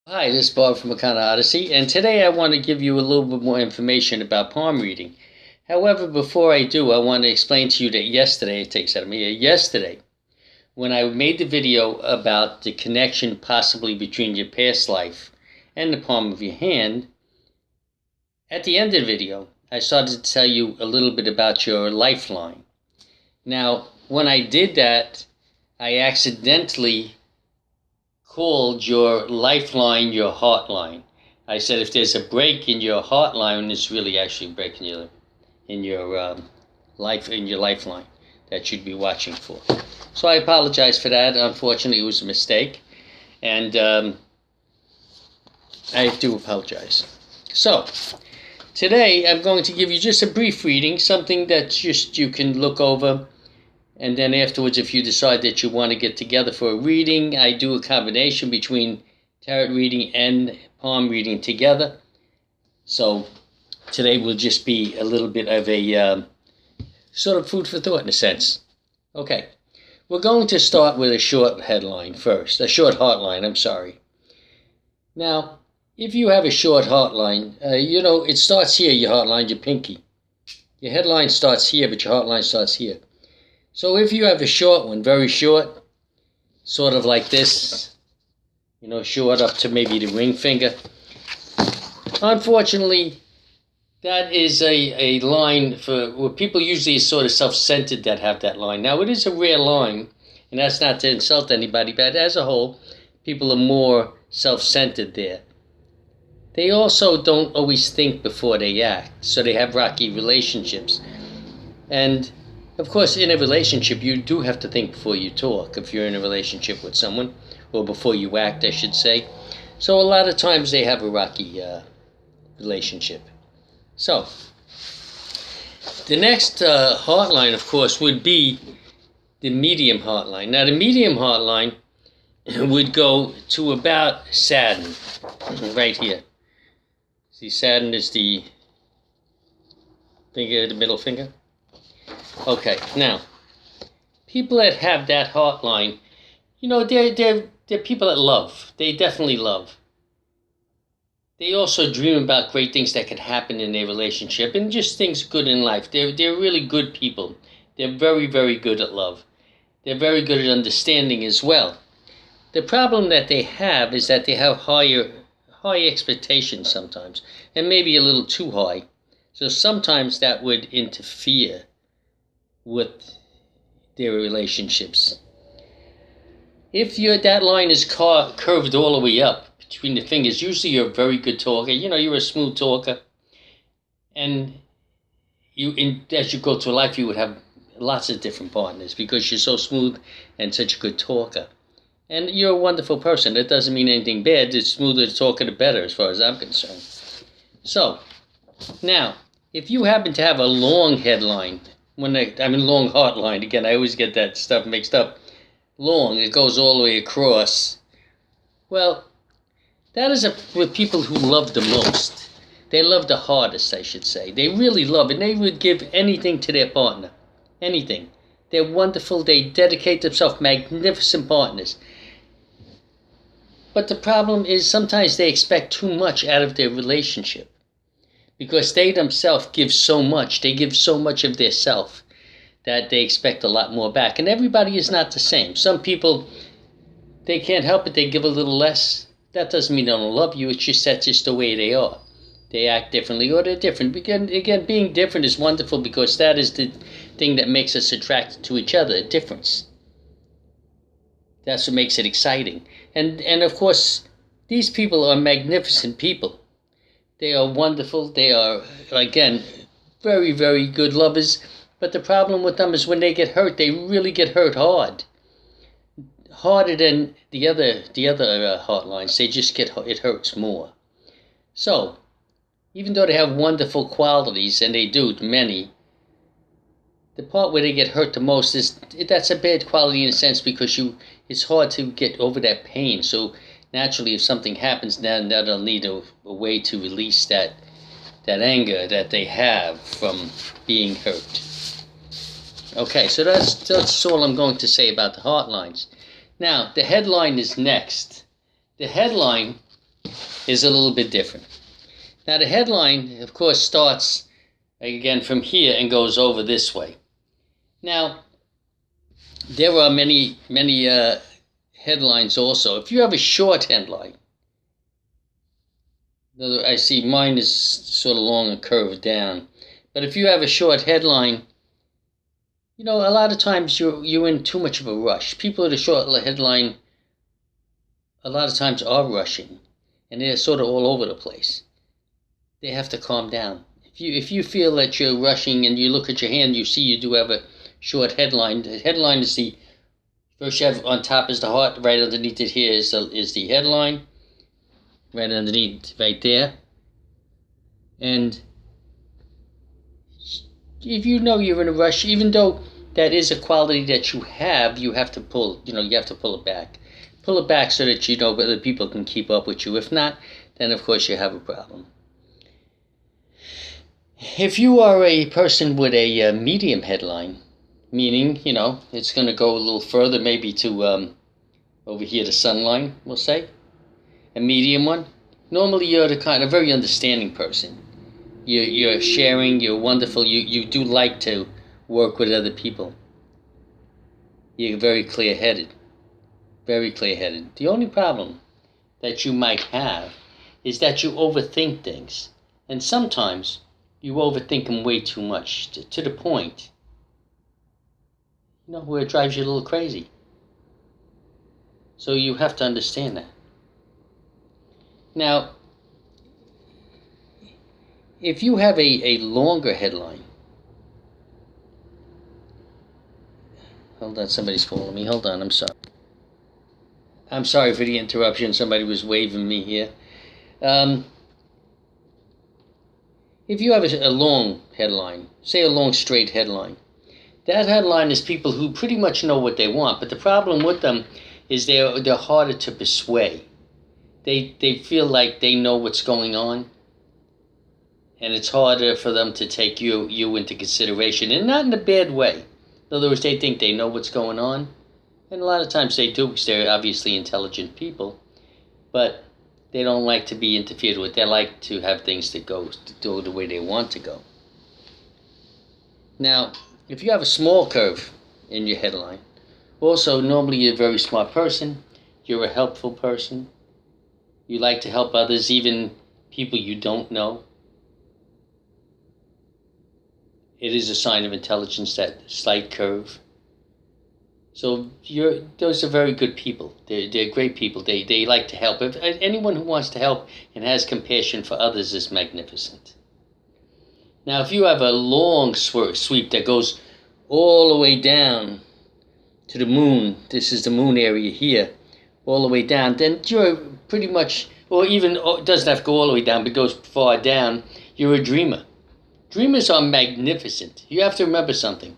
Hi, this is Bob from Makana Odyssey, and today I want to give you a little bit more information about palm reading. However, before I do, I want to explain to you that yesterday, when I made the video about the connection possibly between your past life and the palm of your hand, at the end of the video, I started to tell you a little bit about your lifeline. Now, when I did that, I accidentally called your lifeline your heartline. I said if there's a break in your heartline, it's really actually a break in your lifeline that you'd be watching for. So I apologize for that. Unfortunately, it was a mistake, and I do apologize. So today I'm going to give you just a brief reading, something that just you can look over. And then afterwards, if you decide that you want to get together for a reading, I do a combination between tarot reading and palm reading together. So today will just be a little bit of a sort of food for thought in a sense. Okay, we're going to start with a short headline first, a short heartline, I'm sorry. Now, if you have a short heartline, it starts here, your heartline, your pinky. Your headline starts here, but your heartline starts here. So if you have a short one, very short, sort of like this, short up to maybe the ring finger, unfortunately, that is a line where people usually is sort of self-centered that have that line. Now, it is a rare line, and that's not to insult anybody, but as a whole, people are more self-centered there. They also don't always think before they act, so they have rocky relationships. And of course, in a relationship, you do have to think before you talk, if you're in a relationship with someone, or before you act, I should say. So a lot of times they have a rocky relationship. So, the next heartline, of course, would be the medium heartline. Now, the medium heartline would go to about Saturn, right here. See, Saturn is the middle finger. Okay, now, people that have that heartline, they're people that love. They definitely love. They also dream about great things that could happen in their relationship and just things good in life. They're really good people. They're very, very good at love. They're very good at understanding as well. The problem that they have is that they have high expectations sometimes, and maybe a little too high. So sometimes that would interfere with their relationships. If that line is curved all the way up between the fingers, usually you're a very good talker. You're a smooth talker, and as you go through life, you would have lots of different partners because you're so smooth and such a good talker. And you're a wonderful person. That doesn't mean anything bad. The smoother the talker, the better, as far as I'm concerned. So now, if you happen to have a long headline, long heartline, again, I always get that stuff mixed up. Long, it goes all the way across. Well, that is with people who love the most. They love the hardest, I should say. They really love it. They would give anything to their partner. Anything. They're wonderful. They dedicate themselves, magnificent partners. But the problem is sometimes they expect too much out of their relationship. Because they themselves give so much. They give so much of their self that they expect a lot more back. And everybody is not the same. Some people, they can't help it. They give a little less. That doesn't mean they don't love you. It's just that's just the way they are. They act differently or they're different. Again, being different is wonderful because that is the thing that makes us attracted to each other, a difference. That's what makes it exciting. And of course, these people are magnificent people. They are wonderful. They are, again, very, very good lovers. But the problem with them is when they get hurt, they really get hurt hard. Harder than the other heartlines. It hurts more. So, even though they have wonderful qualities, and they do, many, the part where they get hurt the most that's a bad quality in a sense because it's hard to get over that pain. So naturally, if something happens, then they'll need a way to release that anger that they have from being hurt. Okay, so that's all I'm going to say about the heartlines. Now, the headline is next. The headline is a little bit different. Now the headline, of course, starts again from here and goes over this way. Now, there are many headlines also. If you have a short headline, I see mine is sort of long and curved down, but if you have a short headline, you know, a lot of times you're in too much of a rush. People with a short headline a lot of times are rushing, and they're sort of all over the place. They have to calm down. If you feel that you're rushing and you look at your hand, you see you do have a short headline. The headline is the first you have on top is the heart. Right underneath it here is the headline. Right underneath, right there. And if you know you're in a rush, even though that is a quality that you have to pull. You have to pull it back. Pull it back so that other people can keep up with you. If not, then of course you have a problem. If you are a person with a medium headline, meaning, it's going to go a little further, maybe to over here, the sun line, we'll say, a medium one. Normally you're a very understanding person. You're sharing, you're wonderful, you do like to work with other people. You're very clear-headed. Very clear-headed. The only problem that you might have is that you overthink things. And sometimes you overthink them way too much, to the point, where it drives you a little crazy. So you have to understand that. Now, if you have a longer headline, hold on, somebody's calling me. Hold on, I'm sorry. I'm sorry for the interruption. Somebody was waving me here. If you have a long headline, say a long straight headline, that headline is people who pretty much know what they want, but the problem with them is they're harder to persuade. They feel like they know what's going on, and it's harder for them to take you into consideration, and not in a bad way. In other words, they think they know what's going on, and a lot of times they do because they're obviously intelligent people, but they don't like to be interfered with. They like to have things that go the way they want to go. Now, if you have a small curve in your headline, also normally you're a very smart person, you're a helpful person, you like to help others, even people you don't know. It is a sign of intelligence, that slight curve. So those are very good people. They're great people. They like to help. Anyone who wants to help and has compassion for others is magnificent. Now, if you have a long sweep that goes all the way down to the moon, this is the moon area here, all the way down, then you're pretty much, or even it doesn't have to go all the way down, but goes far down, you're a dreamer. Dreamers are magnificent. You have to remember something.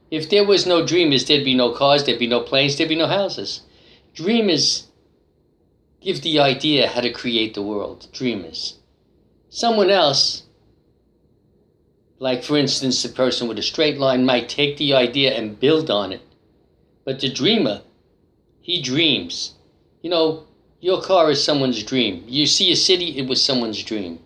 If there was no dreamers, there'd be no cars, there'd be no planes, there'd be no houses. Dreamers give the idea how to create the world. Dreamers. Someone else, like for instance the person with a straight line, might take the idea and build on it. But the dreamer, he dreams. Your car is someone's dream. You see a city, it was someone's dream.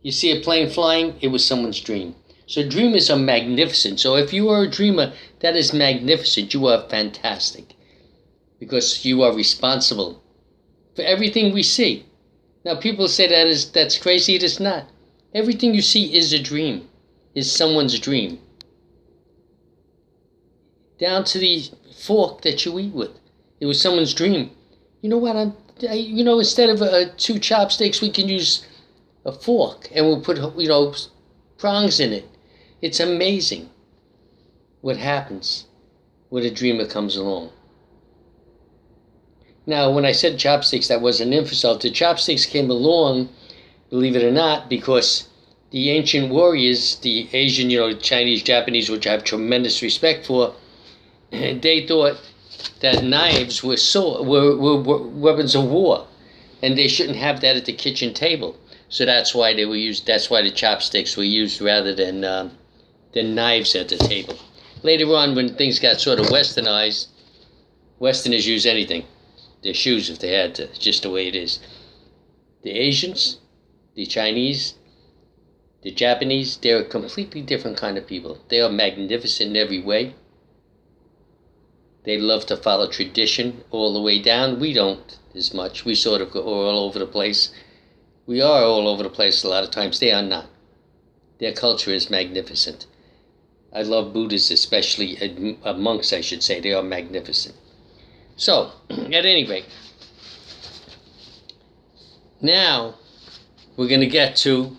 You see a plane flying, it was someone's dream. So dreamers are magnificent. So if you are a dreamer, that is magnificent. You are fantastic. Because you are responsible for everything we see. Now people say that's crazy. It is not. Everything you see is a dream. Is someone's dream. Down to the fork that you eat with. It was someone's dream. You know what? Instead of 2 chopsticks, we can use a fork. And we'll put, prongs in it. It's amazing what happens when a dreamer comes along. Now, when I said chopsticks, that was an insult. The chopsticks came along, believe it or not, because the ancient warriors, the Asian, Chinese, Japanese, which I have tremendous respect for, they thought that knives were weapons of war, and they shouldn't have that at the kitchen table. So that's why they were used. That's why the chopsticks were used rather than knives at the table. Later on, when things got sort of westernized, Westerners use anything. Their shoes, if they had to, just the way it is. The Asians, the Chinese, the Japanese, they're a completely different kind of people. They are magnificent in every way. They love to follow tradition all the way down. We don't as much. We sort of go all over the place. We are all over the place a lot of times. They are not. Their culture is magnificent. I love Buddhists, especially monks, I should say. They are magnificent. So, at any rate, now we're going to get to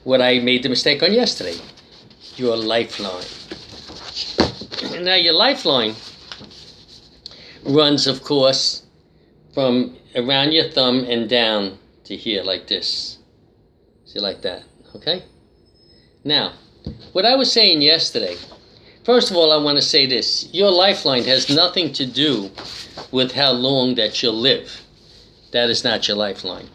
what I made the mistake on yesterday. Your lifeline. Now, your lifeline runs, of course, from around your thumb and down to here, like this. See, like that, okay? Now, what I was saying yesterday, first of all, I want to say this. Your lifeline has nothing to do with how long that you'll live. That is not your lifeline.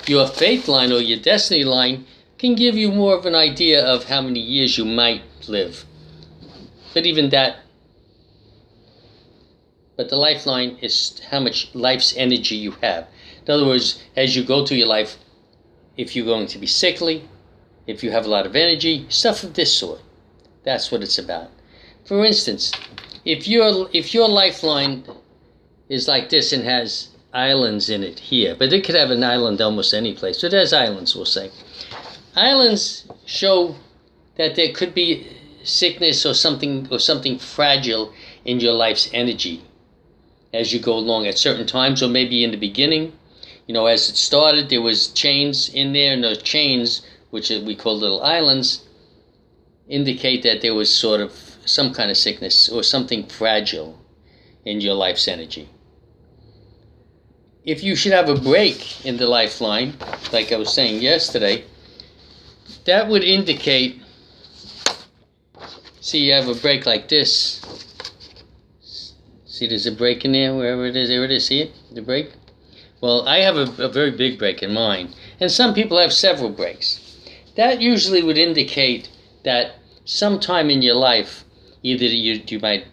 Your faith line or your destiny line can give you more of an idea of how many years you might live. But even that, but the lifeline is how much life's energy you have. In other words, as you go through your life, if you're going to be sickly, if you have a lot of energy, stuff of this sort. That's what it's about. For instance, if your lifeline is like this and has islands in it here, but it could have an island almost any place. So there's islands, we'll say. Islands show that there could be sickness or something fragile in your life's energy as you go along at certain times, or maybe in the beginning. You know, as it started, there was chains in there, and those chains, which we call little islands, indicate that there was sort of some kind of sickness or something fragile in your life's energy. If you should have a break in the lifeline, like I was saying yesterday, that would indicate, see, you have a break like this. See, there's a break in there, wherever it is. There it is, see it? The break? Well, I have a very big break in mine, and some people have several breaks. That usually would indicate that sometime in your life, either you might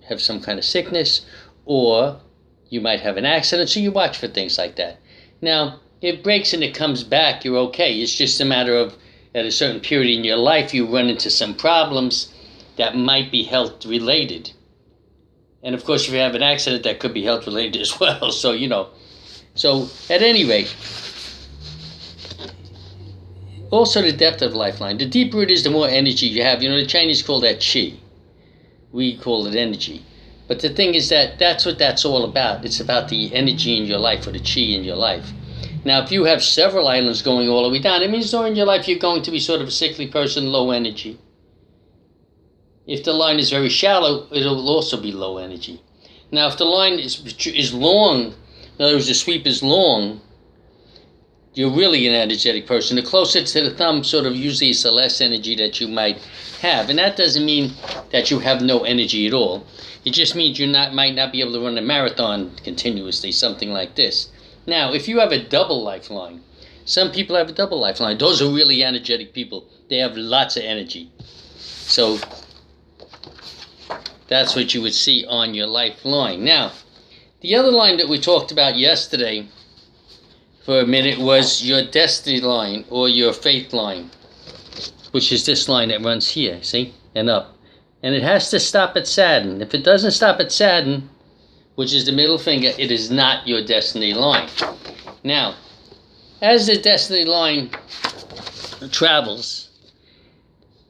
have some kind of sickness, or you might have an accident, so you watch for things like that. Now, if it breaks and it comes back, you're okay. It's just a matter of, at a certain period in your life, you run into some problems that might be health-related. And of course, if you have an accident, that could be health-related as well. So, you know. So, at any rate, also the depth of lifeline. The deeper it is, the more energy you have. You know, the Chinese call that qi. We call it energy. But the thing is that that's what that's all about. It's about the energy in your life, or the qi in your life. Now, if you have several islands going all the way down, it means during your life you're going to be sort of a sickly person, low energy. If the line is very shallow, it'll also be low energy. Now, if the line is long, in other words, the sweep is long, you're really an energetic person. The closer to the thumb, sort of usually is the less energy that you might have. And that doesn't mean that you have no energy at all. It just means you might not be able to run a marathon continuously, something like this. Now, if you have a double lifeline, some people have a double lifeline. Those are really energetic people. They have lots of energy. So that's what you would see on your lifeline. Now, the other line that we talked about yesterday for a minute was your destiny line, or your faith line, which is this line that runs here, see, and up. And it has to stop at Saturn. If it doesn't stop at Saturn, which is the middle finger, it is not your destiny line. Now, as the destiny line travels,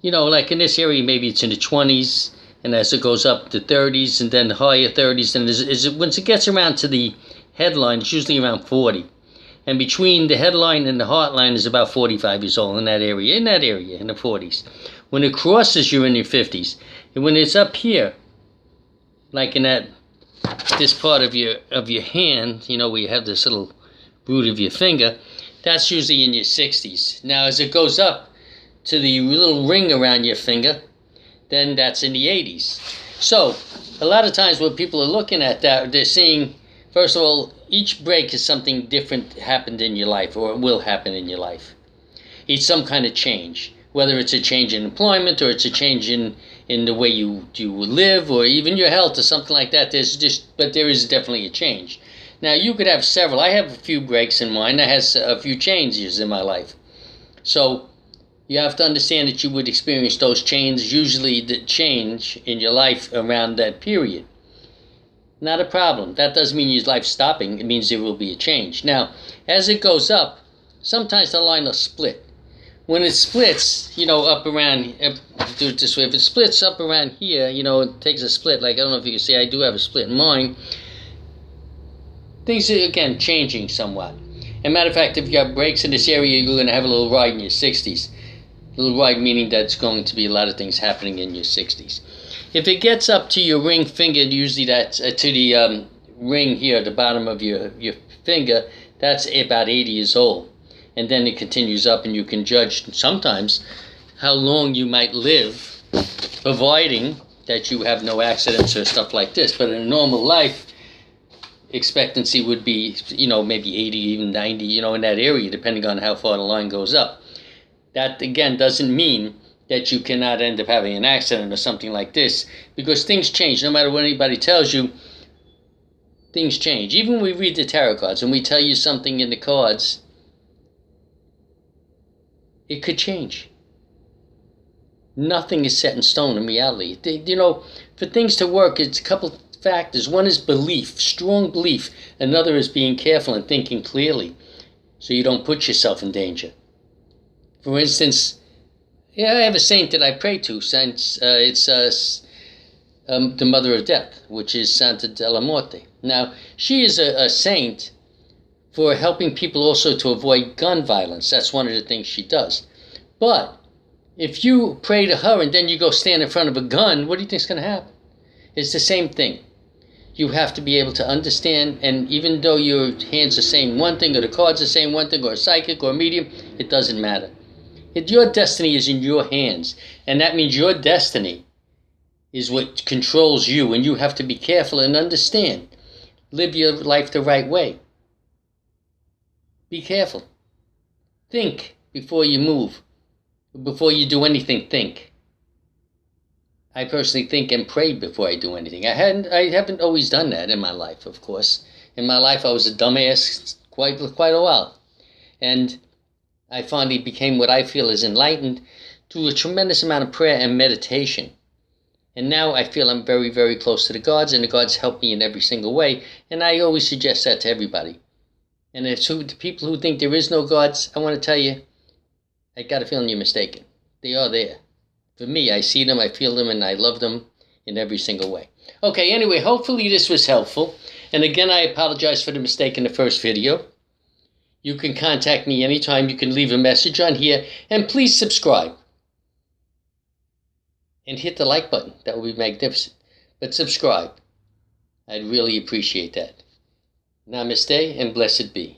you know, like in this area, maybe it's in the 20s, and as it goes up to 30s, and then higher 30s, and once it gets around to the headline, it's usually around 40. And between the headline and the heart line is about 45 years old in that area, in the 40s. When it crosses, you're in your 50s. And when it's up here, like in this part of your hand, you know, where you have this little root of your finger, that's usually in your 60s. Now, as it goes up to the little ring around your finger, then that's in the 80s. So, a lot of times when people are looking at that, they're seeing, first of all, each break is something different happened in your life, or it will happen in your life. It's some kind of change, whether it's a change in employment, or it's a change in the way you live, or even your health, or something like that. But there is definitely a change. Now, you could have several. I have a few breaks in mine. I have a few changes in my life. So you have to understand that you would experience those changes, usually the change in your life around that period. Not a problem. That doesn't mean your life's stopping. It means there will be a change. Now, as it goes up, sometimes the line will split. When it splits, up around, do it this way, if it splits up around here, it takes a split, like, I don't know if you can see, I do have a split in mine. Things are, again, changing somewhat. As a matter of fact, if you have breaks in this area, you're going to have a little ride in your 60s. A little ride meaning that's going to be a lot of things happening in your 60s. If it gets up to your ring finger, usually that's to the ring here at the bottom of your finger, that's about 80 years old. And then it continues up, and you can judge sometimes how long you might live, providing that you have no accidents or stuff like this. But in a normal life, expectancy would be, maybe 80, even 90, in that area, depending on how far the line goes up. That, again, doesn't mean that you cannot end up having an accident or something like this, because things change. No matter what anybody tells you, things change. Even when we read the tarot cards and we tell you something in the cards, it could change. Nothing is set in stone in reality. For things to work, it's a couple factors. One is belief, strong belief. Another is being careful and thinking clearly so you don't put yourself in danger. For instance, I have a saint that I pray to, since it's the Mother of Death, which is Santa della Morte. Now, she is a saint for helping people also to avoid gun violence. That's one of the things she does. But if you pray to her and then you go stand in front of a gun, what do you think is going to happen? It's the same thing. You have to be able to understand, and even though your hands are saying one thing, or the cards are saying one thing, or a psychic or a medium, it doesn't matter. Your destiny is in your hands, and that means your destiny is what controls you, and you have to be careful and understand. Live your life the right way. Be careful. Think before you move. Before you do anything, think. I personally think and pray before I do anything. I haven't always done that in my life, of course. In my life, I was a dumbass quite a while. And I finally became what I feel is enlightened through a tremendous amount of prayer and meditation. And now I feel I'm very, very close to the gods, and the gods help me in every single way. And I always suggest that to everybody. And to people who think there is no gods, I want to tell you, I got a feeling you're mistaken. They are there. For me, I see them, I feel them, and I love them in every single way. Okay, anyway, hopefully this was helpful. And again, I apologize for the mistake in the first video. You can contact me anytime. You can leave a message on here. And please subscribe. And hit the like button. That would be magnificent. But subscribe. I'd really appreciate that. Namaste and blessed be.